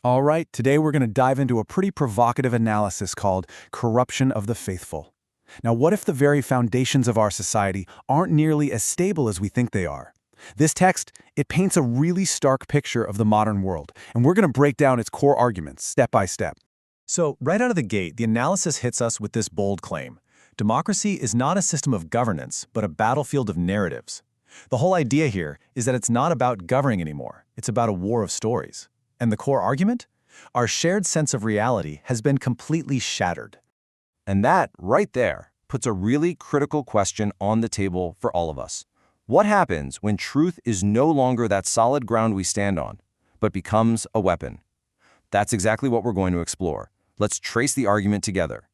All right, today we're going to dive into a pretty provocative analysis called corruption of the faithful. Now, what if the very foundations of our society aren't nearly as stable as we think they are? This text, it paints a really stark picture of the modern world, and we're going to break down its core arguments step by step. So, right out of the gate, the analysis hits us with this bold claim. Democracy is not a system of governance, but a battlefield of narratives. The whole idea here is that it's not about governing anymore. It's about a war of stories. And the core argument? Our shared sense of reality has been completely shattered. And that, right there, puts a really critical question on the table for all of us. What happens when truth is no longer that solid ground we stand on, but becomes a weapon? That's exactly what we're going to explore. Let's trace the argument together.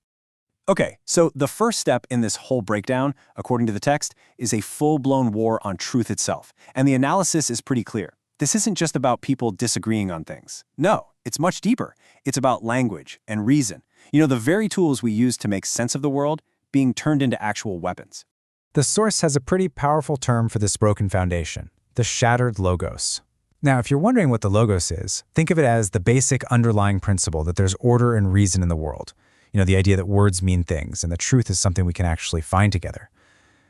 Okay, so the first step in this whole breakdown, according to the text, is a full-blown war on truth itself. And the analysis is pretty clear. This isn't just about people disagreeing on things. No, it's much deeper. It's about language and reason. You know, the very tools we use to make sense of the world being turned into actual weapons. The source has a pretty powerful term for this broken foundation, the shattered logos. Now, if you're wondering what the logos is, think of it as the basic underlying principle that there's order and reason in the world. You know, the idea that words mean things and the truth is something we can actually find together.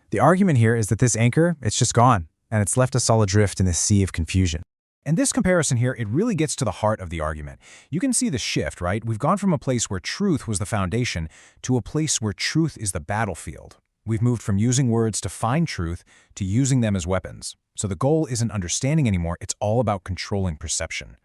The argument here is that this anchor, it's just gone, and it's left us all adrift in this sea of confusion. And this comparison here, it really gets to the heart of the argument. You can see the shift, right? We've gone from a place where truth was the foundation to a place where truth is the battlefield. We've moved from using words to find truth to using them as weapons. So the goal isn't understanding anymore, it's all about controlling perception.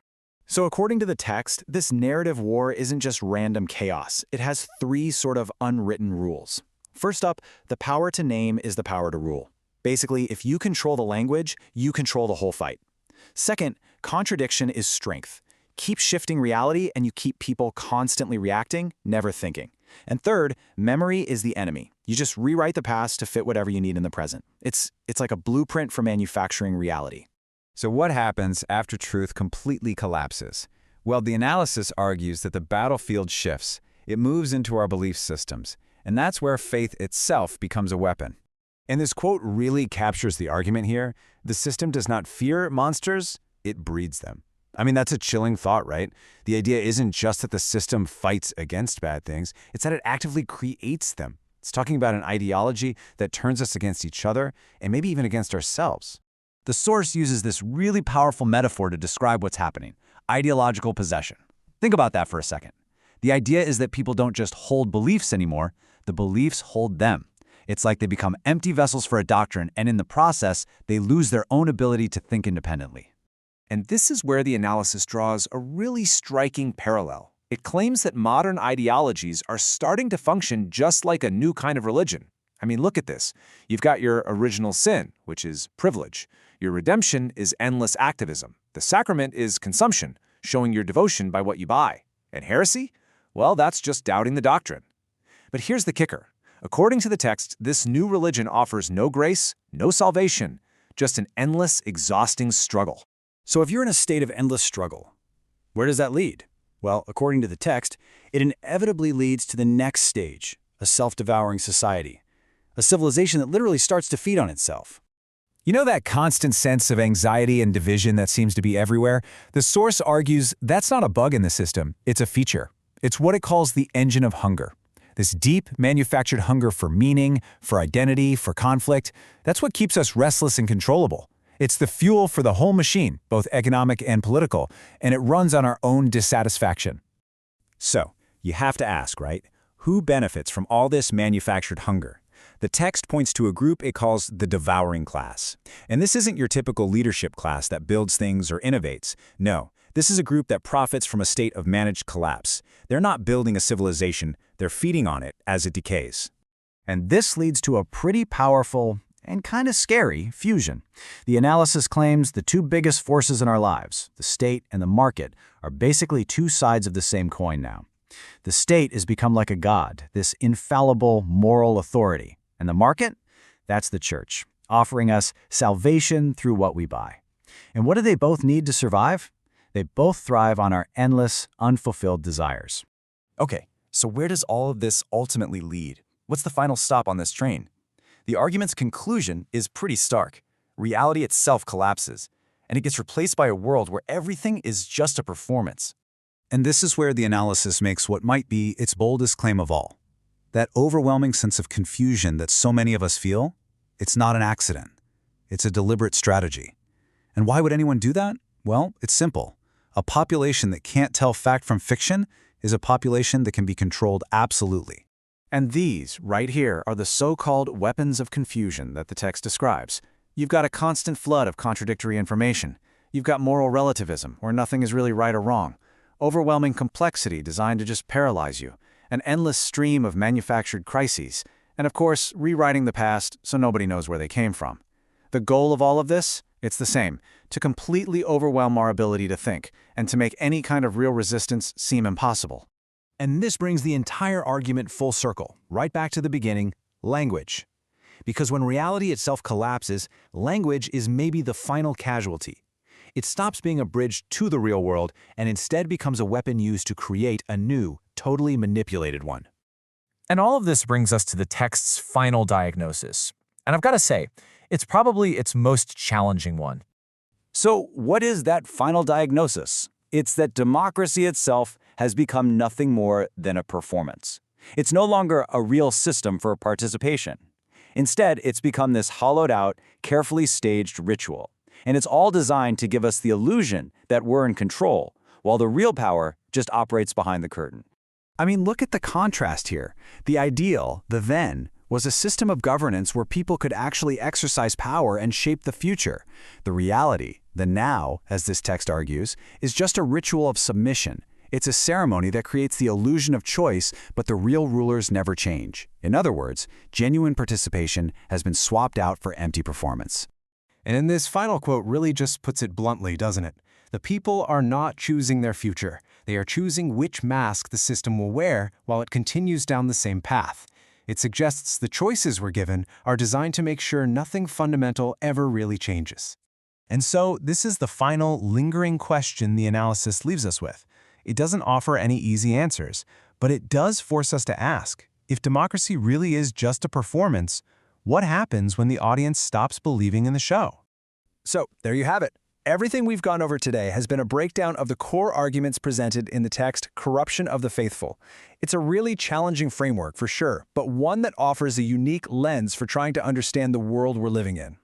So according to the text, this narrative war isn't just random chaos. It has three sort of unwritten rules. First up, the power to name is the power to rule. Basically, if you control the language, you control the whole fight. Second, contradiction is strength. Keep shifting reality and you keep people constantly reacting, never thinking. And third, memory is the enemy. You just rewrite the past to fit whatever you need in the present. It's like a blueprint for manufacturing reality. So what happens after truth completely collapses? Well, the analysis argues that the battlefield shifts. It moves into our belief systems. And that's where faith itself becomes a weapon. And this quote really captures the argument here. The system does not fear monsters, it breeds them. I mean, that's a chilling thought, right? The idea isn't just that the system fights against bad things, it's that it actively creates them. It's talking about an ideology that turns us against each other and maybe even against ourselves. The source uses this really powerful metaphor to describe what's happening: ideological possession. Think about that for a second. The idea is that people don't just hold beliefs anymore, the beliefs hold them. It's like they become empty vessels for a doctrine, and in the process, they lose their own ability to think independently. And this is where the analysis draws a really striking parallel. It claims that modern ideologies are starting to function just like a new kind of religion. I mean, look at this. You've got your original sin, which is privilege. Your redemption is endless activism. The sacrament is consumption, showing your devotion by what you buy. And heresy? Well, that's just doubting the doctrine. But here's the kicker. According to the text, this new religion offers no grace, no salvation, just an endless, exhausting struggle. So if you're in a state of endless struggle, where does that lead? Well, according to the text, it inevitably leads to the next stage, a self-devouring society, a civilization that literally starts to feed on itself. You know that constant sense of anxiety and division that seems to be everywhere? The source argues that's not a bug in the system, it's a feature. It's what it calls the engine of hunger. This deep, manufactured hunger for meaning, for identity, for conflict, that's what keeps us restless and controllable. It's the fuel for the whole machine, both economic and political, and it runs on our own dissatisfaction. So, you have to ask, right? Who benefits from all this manufactured hunger? The text points to a group it calls the devouring class. And this isn't your typical leadership class that builds things or innovates. No, this is a group that profits from a state of managed collapse. They're not building a civilization, they're feeding on it as it decays. And this leads to a pretty powerful and kind of scary fusion. The analysis claims the two biggest forces in our lives, the state and the market, are basically two sides of the same coin now. The state has become like a god, this infallible moral authority. And the market? That's the church, offering us salvation through what we buy. And what do they both need to survive? They both thrive on our endless, unfulfilled desires. Okay, so where does all of this ultimately lead? What's the final stop on this train? The argument's conclusion is pretty stark. Reality itself collapses, and it gets replaced by a world where everything is just a performance. And this is where the analysis makes what might be its boldest claim of all. That overwhelming sense of confusion that so many of us feel, it's not an accident. It's a deliberate strategy. And why would anyone do that? Well, it's simple. A population that can't tell fact from fiction is a population that can be controlled absolutely. And these, right here, are the so-called weapons of confusion that the text describes. You've got a constant flood of contradictory information. You've got moral relativism, where nothing is really right or wrong. Overwhelming complexity designed to just paralyze you. An endless stream of manufactured crises. And of course, rewriting the past so nobody knows where they came from. The goal of all of this? It's the same. To completely overwhelm our ability to think, and to make any kind of real resistance seem impossible. And this brings the entire argument full circle, right back to the beginning, language. Because when reality itself collapses, language is maybe the final casualty. It stops being a bridge to the real world and instead becomes a weapon used to create a new, totally manipulated one. And all of this brings us to the text's final diagnosis. And I've got to say, it's probably its most challenging one. So what is that final diagnosis? It's that democracy itself has become nothing more than a performance. It's no longer a real system for participation. Instead, it's become this hollowed-out, carefully staged ritual. And it's all designed to give us the illusion that we're in control, while the real power just operates behind the curtain. I mean, look at the contrast here. The ideal, the then, was a system of governance where people could actually exercise power and shape the future. The reality, the now, as this text argues, is just a ritual of submission. It's a ceremony that creates the illusion of choice, but the real rulers never change. In other words, genuine participation has been swapped out for empty performance. And in this final quote really just puts it bluntly, doesn't it? The people are not choosing their future. They are choosing which mask the system will wear while it continues down the same path. It suggests the choices we're given are designed to make sure nothing fundamental ever really changes. And so, this is the final, lingering question the analysis leaves us with. It doesn't offer any easy answers, but it does force us to ask, if democracy really is just a performance, what happens when the audience stops believing in the show? So, there you have it. Everything we've gone over today has been a breakdown of the core arguments presented in the text Corruption of the Faithful. It's a really challenging framework for sure, but one that offers a unique lens for trying to understand the world we're living in.